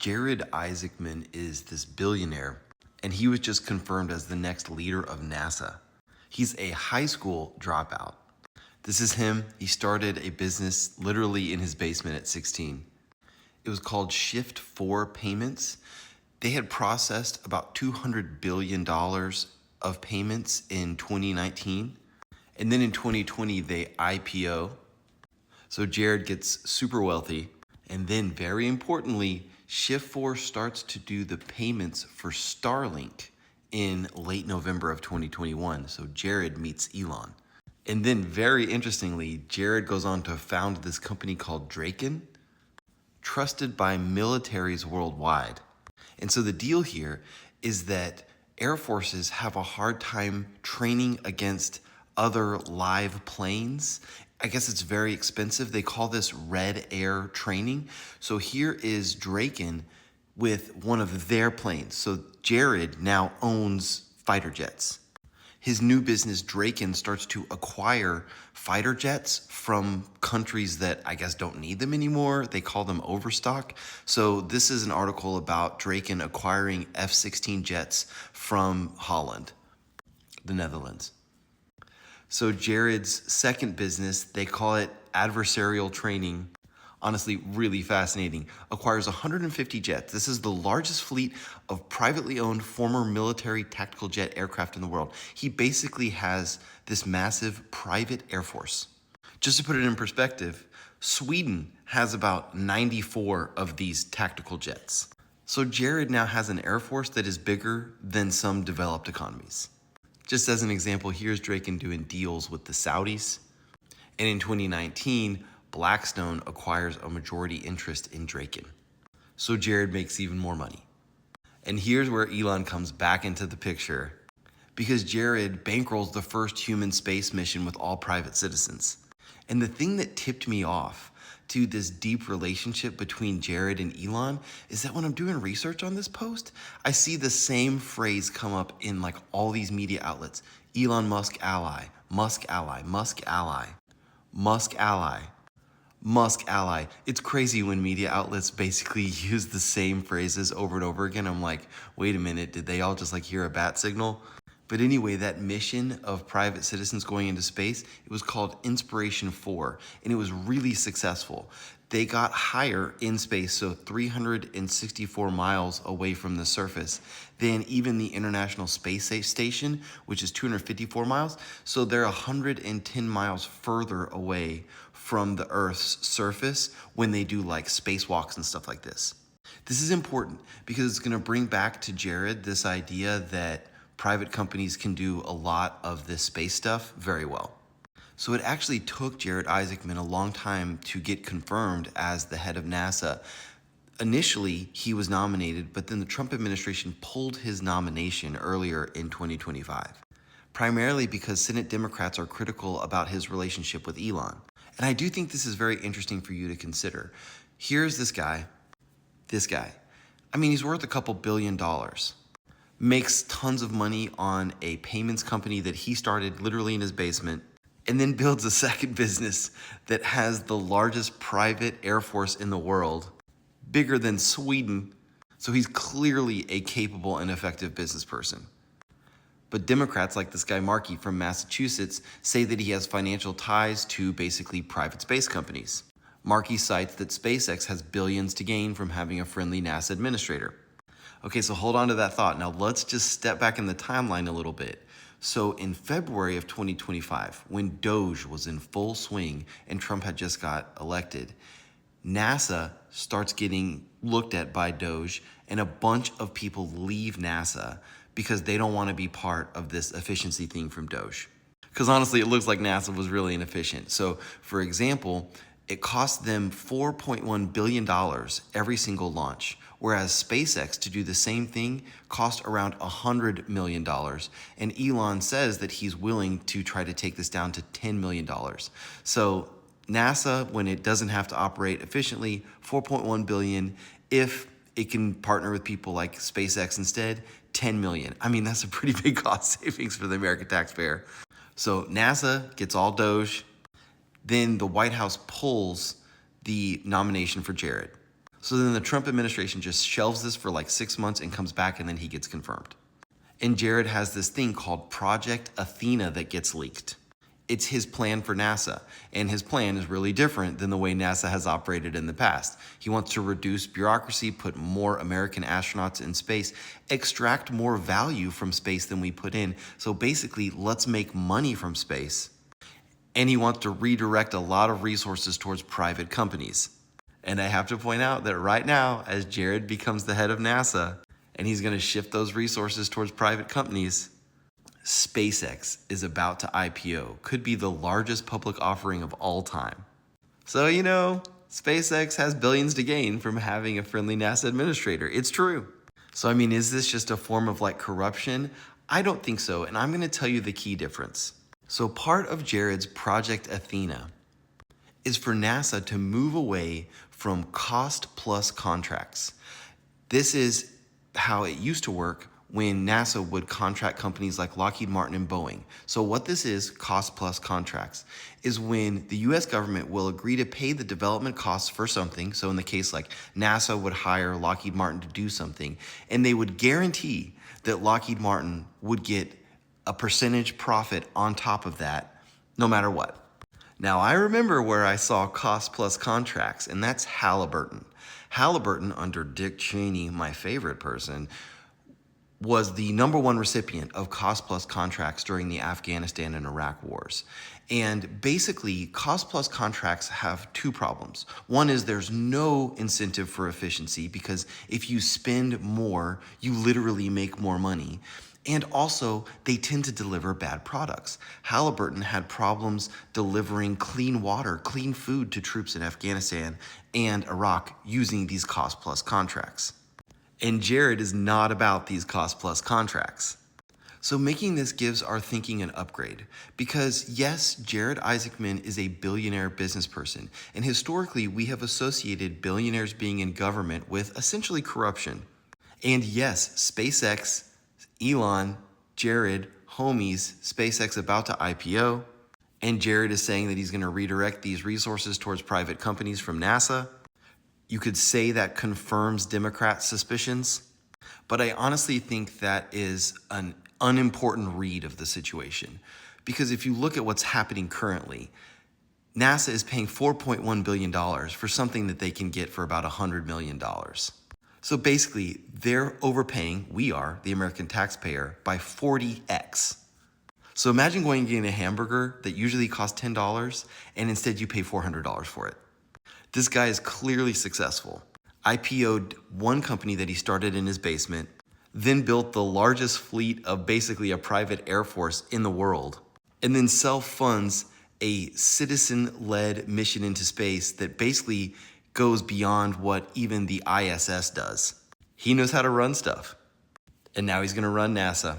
Jared Isaacman is this billionaire, and he was just confirmed as the next leader of NASA. He's a high school dropout. This is him. He started a business literally in his basement at 16. It was called Shift4 Payments. They had processed about $200 billion of payments in 2019. And then in 2020, they IPO. So Jared gets super wealthy. And then very importantly, Shift4 starts to do the payments for Starlink in late November of 2021. So Jared meets Elon. And then very interestingly, Jared goes on to found this company called Draken, trusted by militaries worldwide. And so the deal here is that Air Forces have a hard time training against other live planes. I guess it's very expensive. They call this red air training. So here is Draken with one of their planes. So Jared now owns fighter jets. His new business, Draken, starts to acquire fighter jets from countries that I guess don't need them anymore. They call them overstock. So this is an article about Draken acquiring F-16 jets from Holland, the Netherlands. So Jared's second business, they call it adversarial training. Honestly, really fascinating. Acquires 150 jets. This is the largest fleet of privately owned former military tactical jet aircraft in the world. He basically has this massive private air force. Just to put it in perspective, Sweden has about 94 of these tactical jets. So Jared now has an air force that is bigger than some developed economies. Just as an example, here's Draken doing deals with the Saudis. And in 2019, Blackstone acquires a majority interest in Draken. So Jared makes even more money. And here's where Elon comes back into the picture, because Jared bankrolls the first human space mission with all private citizens. And the thing that tipped me off to this deep relationship between Jared and Elon is that when I'm doing research on this post, I see the same phrase come up in like all these media outlets. Elon Musk ally, Musk ally, Musk ally, Musk ally, Musk ally. It's crazy when media outlets basically use the same phrases over and over again. I'm like, wait a minute, did they all just like hear a bat signal? But anyway, that mission of private citizens going into space, it was called Inspiration 4, and it was really successful. They got higher in space, so 364 miles away from the surface, than even the International Space Station, which is 254 miles. So they're 110 miles further away from the Earth's surface when they do like spacewalks and stuff like this. This is important because it's going to bring back to Jared this idea that private companies can do a lot of this space stuff very well. So it actually took Jared Isaacman a long time to get confirmed as the head of NASA. Initially, he was nominated, but then the Trump administration pulled his nomination earlier in 2025, primarily because Senate Democrats are critical about his relationship with Elon. And I do think this is very interesting for you to consider. Here's this guy. I mean, he's worth a couple $1 billion. Makes tons of money on a payments company that he started literally in his basement, and then builds a second business that has the largest private air force in the world, bigger than Sweden. So he's clearly a capable and effective business person. But Democrats like this guy Markey from Massachusetts say that he has financial ties to basically private space companies. Markey cites that SpaceX has billions to gain from having a friendly NASA administrator. Okay, so hold on to that thought. Now let's just step back in the timeline a little bit. So in February of 2025, when Doge was in full swing and Trump had just got elected, NASA starts getting looked at by Doge, and a bunch of people leave NASA because they don't want to be part of this efficiency thing from Doge. Because honestly, it looks like NASA was really inefficient. So for example, it cost them $4.1 billion every single launch, whereas SpaceX, to do the same thing, cost around $100 million. And Elon says that he's willing to try to take this down to $10 million. So NASA, when it doesn't have to operate efficiently, $4.1 billion. If it can partner with people like SpaceX instead, $10 million. I mean, that's a pretty big cost savings for the American taxpayer. So NASA gets all Doge. Then the White House pulls the nomination for Jared. So then the Trump administration just shelves this for like 6 months and comes back, and then he gets confirmed. And Jared has this thing called Project Athena that gets leaked. It's his plan for NASA, and his plan is really different than the way NASA has operated in the past. He wants to reduce bureaucracy, put more American astronauts in space, extract more value from space than we put in. So basically, let's make money from space. And he wants to redirect a lot of resources towards private companies. And I have to point out that right now, as Jared becomes the head of NASA, and he's going to shift those resources towards private companies, SpaceX is about to IPO. Could be the largest public offering of all time. So, SpaceX has billions to gain from having a friendly NASA administrator. It's true. So, is this just a form of corruption? I don't think so, and I'm going to tell you the key difference. So, part of Jared's Project Athena is for NASA to move away from cost plus contracts. This is how it used to work when NASA would contract companies like Lockheed Martin and Boeing. So what this is, cost plus contracts, is when the US government will agree to pay the development costs for something. So in the case like NASA would hire Lockheed Martin to do something, and they would guarantee that Lockheed Martin would get a percentage profit on top of that, no matter what. Now, I remember where I saw cost plus contracts, and that's Halliburton. Halliburton, under Dick Cheney, my favorite person, was the #1 recipient of cost plus contracts during the Afghanistan and Iraq wars. And basically, cost plus contracts have two problems. One is there's no incentive for efficiency, because if you spend more, you literally make more money. And also, they tend to deliver bad products. Halliburton had problems delivering clean water, clean food to troops in Afghanistan and Iraq using these cost plus contracts. And Jared is not about these cost plus contracts. So making this gives our thinking an upgrade, because yes, Jared Isaacman is a billionaire business person, and historically we have associated billionaires being in government with essentially corruption. And yes, SpaceX, Elon, Jared, homies, SpaceX about to IPO, and Jared is saying that he's going to redirect these resources towards private companies from NASA. You could say that confirms Democrat suspicions, but I honestly think that is an unimportant read of the situation. Because if you look at what's happening currently, NASA is paying $4.1 billion for something that they can get for about $100 million. So basically, they're overpaying, we are, the American taxpayer, by 40x. So imagine going and getting a hamburger that usually costs $10, and instead you pay $400 for it. This guy is clearly successful. IPO'd one company that he started in his basement, then built the largest fleet of basically a private air force in the world, and then self-funds a citizen-led mission into space that basically goes beyond what even the ISS does. He knows how to run stuff. And now he's going to run NASA.